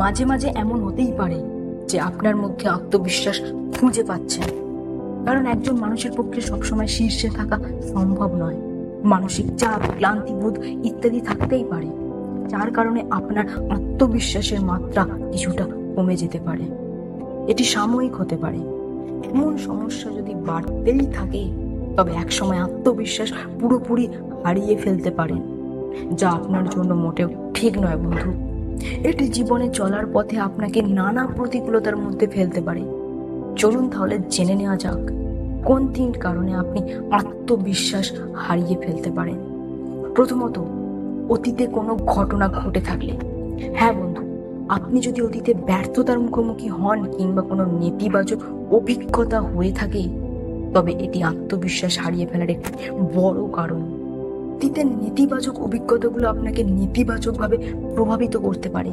মাঝে মাঝে এমন হতেই পারে যে আপনার মধ্যে আত্মবিশ্বাস খুঁজে পাচ্ছেন, কারণ একজন মানুষের পক্ষে সবসময় শীর্ষে থাকা সম্ভব নয়। মানসিক চাপ, ক্লান্তিবোধ ইত্যাদি থাকতেই পারে, যার কারণে আপনার আত্মবিশ্বাসের মাত্রা কিছুটা কমে যেতে পারে। এটি সাময়িক হতে পারে। এমন সমস্যা যদি বাড়তেই থাকে তবে একসময় আত্মবিশ্বাস পুরোপুরি হারিয়ে ফেলতে পারেন, যা আপনার জন্য মোটেও ঠিক নয় বন্ধু। এটি জীবনে চলার পথে আপনাকে নানা প্রতিকূলতার মধ্যে ফেলতে পারে। চলুন তাহলে জেনে নেওয়া যাক কোন তিন কারণে আপনি আত্মবিশ্বাস হারিয়ে ফেলতে পারেন। প্রথমত, অতীতে কোনো ঘটনা ঘটে থাকলে। হ্যাঁ বন্ধু, আপনি যদি অতীতে ব্যর্থতার মুখোমুখি হন কিংবা কোনো নেতিবাচক অভিজ্ঞতা হয়ে থাকে, তবে এটি আত্মবিশ্বাস হারিয়ে ফেলার একটি বড় কারণ। অতীতের নেতিবাচক অভিজ্ঞতাগুলো আপনাকে নেতিবাচকভাবে প্রভাবিত করতে পারে,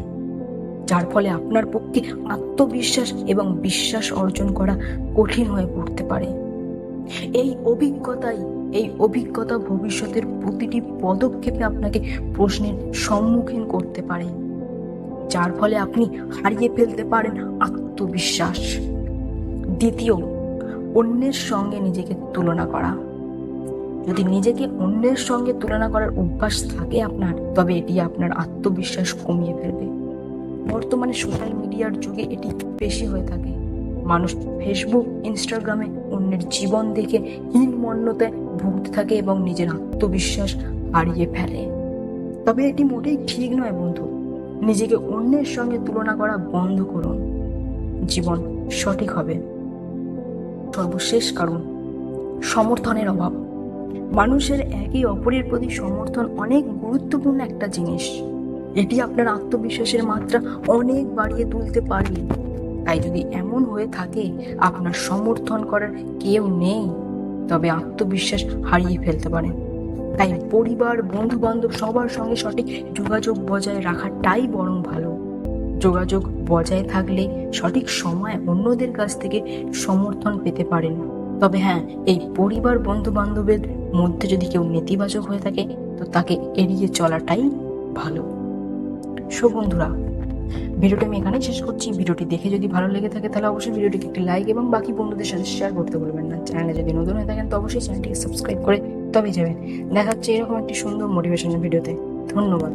যার ফলে আপনার পক্ষে আত্মবিশ্বাস এবং বিশ্বাস অর্জন করা কঠিন হয়ে পড়তে পারে। এই অভিজ্ঞতা ভবিষ্যতের প্রতিটি পদক্ষেপে আপনাকে প্রশ্নের সম্মুখীন করতে পারে, যার ফলে আপনি হারিয়ে ফেলতে পারেন আত্মবিশ্বাস। দ্বিতীয়, অন্যের সঙ্গে নিজেকে তুলনা করা। যদি নিজেকে অন্যের সঙ্গে তুলনা করার অভ্যাস থাকে আপনার, তবে এটি আপনার আত্মবিশ্বাস কমিয়ে ফেলবে। বর্তমানে সোশ্যাল মিডিয়ার যুগে এটি বেশি হয়ে থাকে। মানুষ ফেসবুক, ইনস্টাগ্রামে অন্যের জীবন দেখে হীনমন্যতায় ভুগতে থাকে এবং নিজের আত্মবিশ্বাস হারিয়ে ফেলে। তবে এটি মোটেই ঠিক নয় বন্ধু। নিজেকে অন্যের সঙ্গে তুলনা করা বন্ধ করুন, জীবন সঠিক হবে। সর্বশেষ কারণ, সমর্থনের অভাব। মানুষের একে অপরের প্রতি সমর্থন অনেক গুরুত্বপূর্ণ একটা জিনিস। এটি আপনার আত্মবিশ্বাসের মাত্রা অনেক বাড়িয়ে তুলতে পারে। তাই যদি এমন হয়ে থাকে আপনার সমর্থন করার কেউ নেই, তবে আত্মবিশ্বাস হারিয়ে ফেলতে পারেন। তাই পরিবার, বন্ধু বান্ধব সবার সঙ্গে সঠিক যোগাযোগ বজায় রাখাটাই বরং ভালো। যোগাযোগ বজায় থাকলে সঠিক সময় অন্যদের কাছ থেকে সমর্থন পেতে পারেন। তবে হ্যাঁ, এই পরিবার, বন্ধু বান্ধবের মধ্যে যদি কেউ নেতিবাচক হয়ে থাকে তো তাকে এড়িয়ে চলাটাই ভালো। সো বন্ধুরা, ভিডিওটি আমি এখানেই শেষ করছি। ভিডিওটি দেখে যদি ভালো লেগে থাকে তাহলে অবশ্যই ভিডিওটিকে একটি লাইক এবং বাকি বন্ধুদের সাথে শেয়ার করতে ভুলবেন না। চ্যানেলে যদি নতুন হয়ে থাকেন তো অবশ্যই চ্যানেলটিকে সাবস্ক্রাইব করে তবে যাবেন। দেখা হচ্ছে এরকম একটি সুন্দর মোটিভেশনাল ভিডিওতে। ধন্যবাদ।